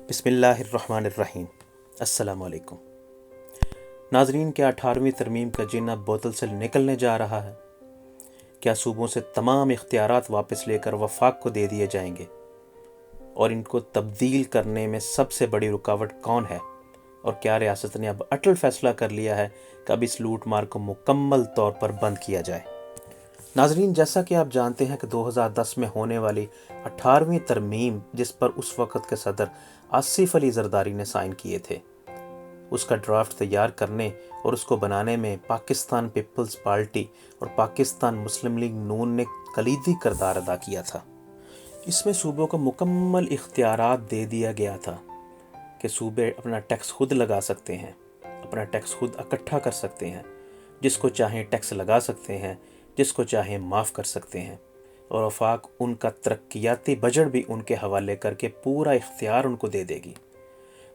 بسم اللہ الرحمن الرحیم۔ السلام علیکم ناظرین، کیا 18ویں ترمیم کا جن اب بوتل سے نکلنے جا رہا ہے؟ کیا صوبوں سے تمام اختیارات واپس لے کر وفاق کو دے دیے جائیں گے؟ اور ان کو تبدیل کرنے میں سب سے بڑی رکاوٹ کون ہے؟ اور کیا ریاست نے اب اٹل فیصلہ کر لیا ہے کہ اب اس لوٹ مار کو مکمل طور پر بند کیا جائے؟ ناظرین، جیسا کہ آپ جانتے ہیں کہ 2010 میں ہونے والی 18ویں ترمیم، جس پر اس وقت کے صدر آصف علی زرداری نے سائن کیے تھے، اس کا ڈرافٹ تیار کرنے اور اس کو بنانے میں پاکستان پیپلز پارٹی اور پاکستان مسلم لیگ نون نے کلیدی کردار ادا کیا تھا۔ اس میں صوبوں کو مکمل اختیارات دے دیا گیا تھا کہ صوبے اپنا ٹیکس خود لگا سکتے ہیں، اپنا ٹیکس خود اکٹھا کر سکتے ہیں، جس کو چاہیں ٹیکس لگا سکتے ہیں، جس کو چاہیں معاف کر سکتے ہیں، اور وفاق ان کا ترقیاتی بجٹ بھی ان کے حوالے کر کے پورا اختیار ان کو دے دے گی۔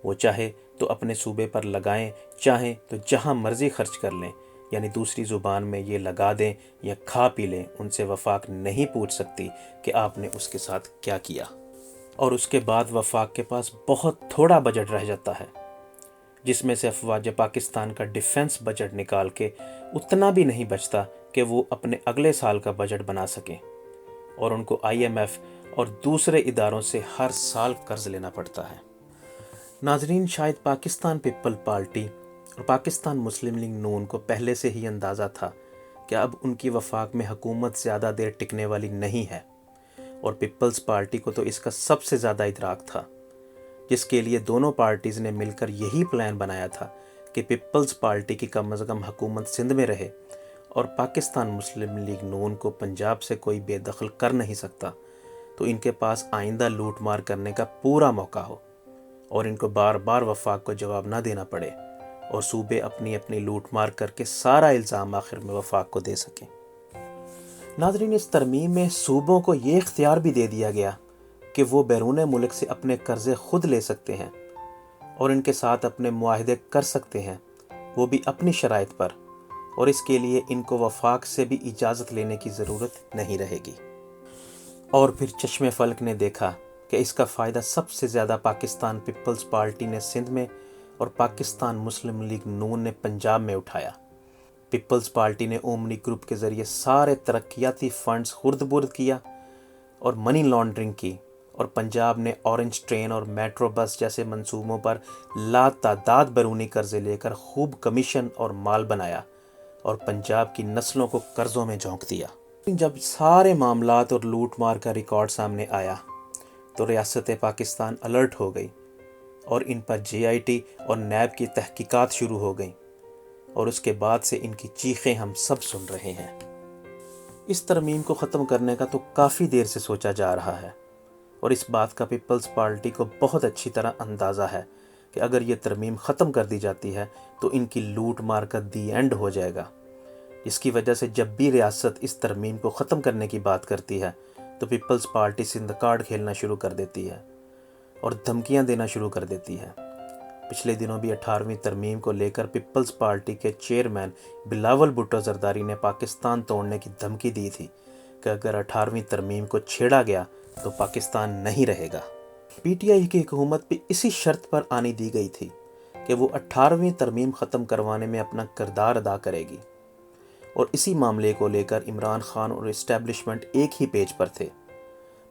وہ چاہے تو اپنے صوبے پر لگائیں، چاہیں تو جہاں مرضی خرچ کر لیں، یعنی دوسری زبان میں یہ لگا دیں یا کھا پی لیں، ان سے وفاق نہیں پوچھ سکتی کہ آپ نے اس کے ساتھ کیا کیا۔ اور اس کے بعد وفاق کے پاس بہت تھوڑا بجٹ رہ جاتا ہے، جس میں سے افواج پاکستان کا ڈیفنس بجٹ نکال کے اتنا بھی نہیں بچتا کہ وہ اپنے اگلے سال کا بجٹ بنا سکیں، اور ان کو IMF اور دوسرے اداروں سے ہر سال قرض لینا پڑتا ہے۔ ناظرین، شاید پاکستان پیپل پارٹی اور پاکستان مسلم لیگ نون کو پہلے سے ہی اندازہ تھا کہ اب ان کی وفاق میں حکومت زیادہ دیر ٹکنے والی نہیں ہے، اور پیپلز پارٹی کو تو اس کا سب سے زیادہ ادراک تھا، جس کے لیے دونوں پارٹیز نے مل کر یہی پلان بنایا تھا کہ پیپلز پارٹی کی کم از کم حکومت سندھ میں رہے، اور پاکستان مسلم لیگ نون کو پنجاب سے کوئی بے دخل کر نہیں سکتا، تو ان کے پاس آئندہ لوٹ مار کرنے کا پورا موقع ہو، اور ان کو بار بار وفاق کو جواب نہ دینا پڑے، اور صوبے اپنی اپنی لوٹ مار کر کے سارا الزام آخر میں وفاق کو دے سکیں۔ ناظرین، اس ترمیم میں صوبوں کو یہ اختیار بھی دے دیا گیا کہ وہ بیرون ملک سے اپنے قرضے خود لے سکتے ہیں، اور ان کے ساتھ اپنے معاہدے کر سکتے ہیں، وہ بھی اپنی شرائط پر، اور اس کے لیے ان کو وفاق سے بھی اجازت لینے کی ضرورت نہیں رہے گی۔ اور پھر چشم فلک نے دیکھا کہ اس کا فائدہ سب سے زیادہ پاکستان پیپلز پارٹی نے سندھ میں اور پاکستان مسلم لیگ نون نے پنجاب میں اٹھایا۔ پیپلز پارٹی نے اومنی گروپ کے ذریعے سارے ترقیاتی فنڈز خرد برد کیا اور منی لانڈرنگ کی، اور پنجاب نے اورنج ٹرین اور میٹرو بس جیسے منصوبوں پر لاتعداد بیرونی قرضے لے کر خوب کمیشن اور مال بنایا، اور پنجاب کی نسلوں کو قرضوں میں جھونک دیا۔ جب سارے معاملات اور لوٹ مار کا ریکارڈ سامنے آیا تو ریاست پاکستان الرٹ ہو گئی، اور ان پر JIT اور نیب کی تحقیقات شروع ہو گئیں، اور اس کے بعد سے ان کی چیخیں ہم سب سن رہے ہیں۔ اس ترمیم کو ختم کرنے کا تو کافی دیر سے سوچا جا رہا ہے، اور اس بات کا پیپلز پارٹی کو بہت اچھی طرح اندازہ ہے کہ اگر یہ ترمیم ختم کر دی جاتی ہے تو ان کی لوٹ مار کا دی اینڈ ہو جائے گا، جس کی وجہ سے جب بھی ریاست اس ترمیم کو ختم کرنے کی بات کرتی ہے تو پیپلز پارٹی سندھ کارڈ کھیلنا شروع کر دیتی ہے اور دھمکیاں دینا شروع کر دیتی ہے۔ پچھلے دنوں بھی 18ویں ترمیم کو لے کر پیپلز پارٹی کے چیئرمین بلاول بھٹو زرداری نے پاکستان توڑنے کی دھمکی دی تھی کہ اگر 18ویں ترمیم کو چھیڑا گیا تو پاکستان نہیں رہے گا۔ PTI کی حکومت بھی اسی شرط پر آنی دی گئی تھی کہ وہ 18ویں ترمیم ختم کروانے میں اپنا کردار ادا کرے گی، اور اسی معاملے کو لے کر عمران خان اور اسٹیبلشمنٹ ایک ہی پیج پر تھے،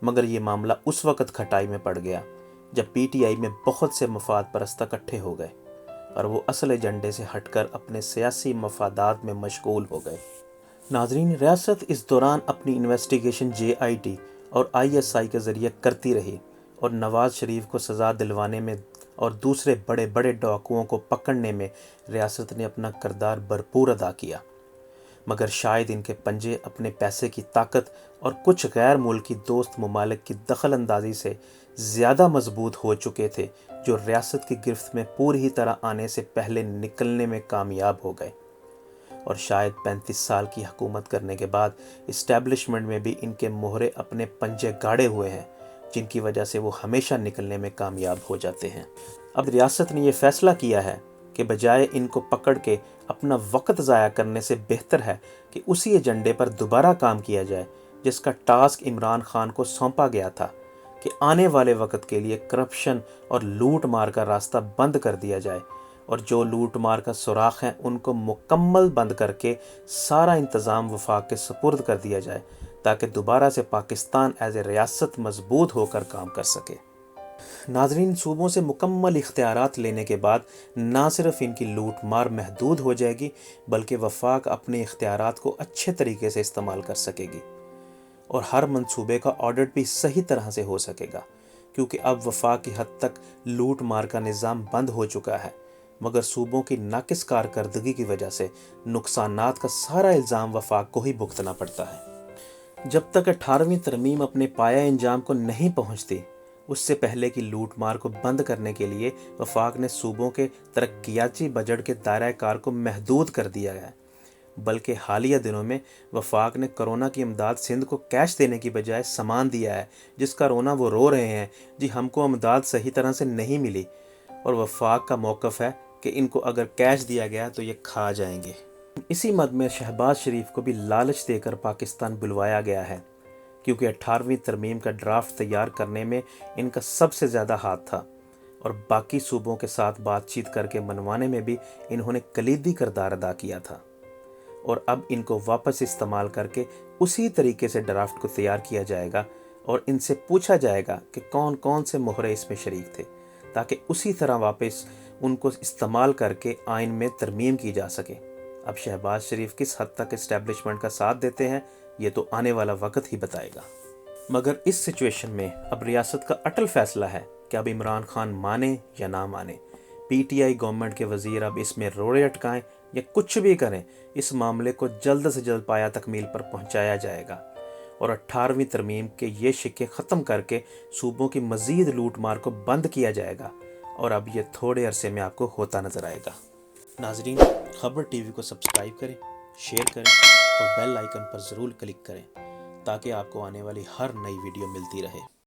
مگر یہ معاملہ اس وقت کھٹائی میں پڑ گیا جب PTI میں بہت سے مفاد پرست اکٹھے ہو گئے، اور وہ اصل ایجنڈے سے ہٹ کر اپنے سیاسی مفادات میں مشغول ہو گئے۔ ناظرین، ریاست اس دوران اپنی انویسٹیگیشن JIT اور ISI کے ذریعے کرتی رہی، اور نواز شریف کو سزا دلوانے میں اور دوسرے بڑے بڑے ڈاکوؤں کو پکڑنے میں ریاست نے اپنا کردار بھرپور ادا کیا، مگر شاید ان کے پنجے اپنے پیسے کی طاقت اور کچھ غیر ملکی دوست ممالک کی دخل اندازی سے زیادہ مضبوط ہو چکے تھے، جو ریاست کی گرفت میں پوری طرح آنے سے پہلے نکلنے میں کامیاب ہو گئے، اور شاید 35 سال کی حکومت کرنے کے بعد اسٹیبلشمنٹ میں بھی ان کے مہرے اپنے پنجے گاڑے ہوئے ہیں، جن کی وجہ سے وہ ہمیشہ نکلنے میں کامیاب ہو جاتے ہیں۔ اب ریاست نے یہ فیصلہ کیا ہے کہ بجائے ان کو پکڑ کے اپنا وقت ضائع کرنے سے بہتر ہے کہ اسی ایجنڈے پر دوبارہ کام کیا جائے جس کا ٹاسک عمران خان کو سونپا گیا تھا کہ آنے والے وقت کے لیے کرپشن اور لوٹ مار کا راستہ بند کر دیا جائے اور جو لوٹ مار کا سوراخ ہیں ان کو مکمل بند کر کے سارا انتظام وفاق کے سپرد کر دیا جائے تاکہ دوبارہ سے پاکستان ایز اے ریاست مضبوط ہو کر کام کر سکے۔ ناظرین، صوبوں سے مکمل اختیارات لینے کے بعد نہ صرف ان کی لوٹ مار محدود ہو جائے گی بلکہ وفاق اپنے اختیارات کو اچھے طریقے سے استعمال کر سکے گی اور ہر منصوبے کا آڈٹ بھی صحیح طرح سے ہو سکے گا، کیونکہ اب وفاق کی حد تک لوٹ مار کا نظام بند ہو چکا ہے، مگر صوبوں کی ناقص کارکردگی کی وجہ سے نقصانات کا سارا الزام وفاق کو ہی بھگتنا پڑتا ہے۔ جب تک 18ویں ترمیم اپنے پایہ انجام کو نہیں پہنچتی، اس سے پہلے کی لوٹ مار کو بند کرنے کے لیے وفاق نے صوبوں کے ترقیاتی بجٹ کے دائرہ کار کو محدود کر دیا ہے، بلکہ حالیہ دنوں میں وفاق نے کرونا کی امداد سندھ کو کیش دینے کی بجائے سامان دیا ہے، جس کا رونا وہ رو رہے ہیں، جی ہم کو امداد صحیح طرح سے نہیں ملی، اور وفاق کا موقف ہے کہ ان کو اگر کیش دیا گیا تو یہ کھا جائیں گے۔ اسی مد میں شہباز شریف کو بھی لالچ دے کر پاکستان بلوایا گیا ہے، کیونکہ 18ویں ترمیم کا ڈرافٹ تیار کرنے میں ان کا سب سے زیادہ ہاتھ تھا اور باقی صوبوں کے ساتھ بات چیت کر کے منوانے میں بھی انہوں نے کلیدی کردار ادا کیا تھا، اور اب ان کو واپس استعمال کر کے اسی طریقے سے ڈرافٹ کو تیار کیا جائے گا اور ان سے پوچھا جائے گا کہ کون کون سے مہرے اس میں شریک تھے، تاکہ اسی طرح واپس ان کو استعمال کر کے آئین میں ترمیم کی جا سکے۔ اب شہباز شریف کس حد تک اسٹیبلشمنٹ کا ساتھ دیتے ہیں یہ تو آنے والا وقت ہی بتائے گا، مگر اس سچویشن میں اب ریاست کا اٹل فیصلہ ہے کہ اب عمران خان مانے یا نہ مانے۔ پی ٹی آئی گورنمنٹ کے وزیر اب اس میں روڑے اٹکائیں یا کچھ بھی کریں، اس معاملے کو جلد سے جلد پایہ تکمیل پر پہنچایا جائے گا اور 18ویں ترمیم کے یہ شکے ختم کر کے صوبوں کی مزید لوٹ مار کو بند کیا جائے گا، اور اب یہ تھوڑے عرصے میں آپ کو ہوتا نظر آئے گا۔ ناظرین، خبر ٹی وی کو سبسکرائب کریں، شیئر کریں اور بیل آئیکن پر ضرور کلک کریں تاکہ آپ کو آنے والی ہر نئی ویڈیو ملتی رہے۔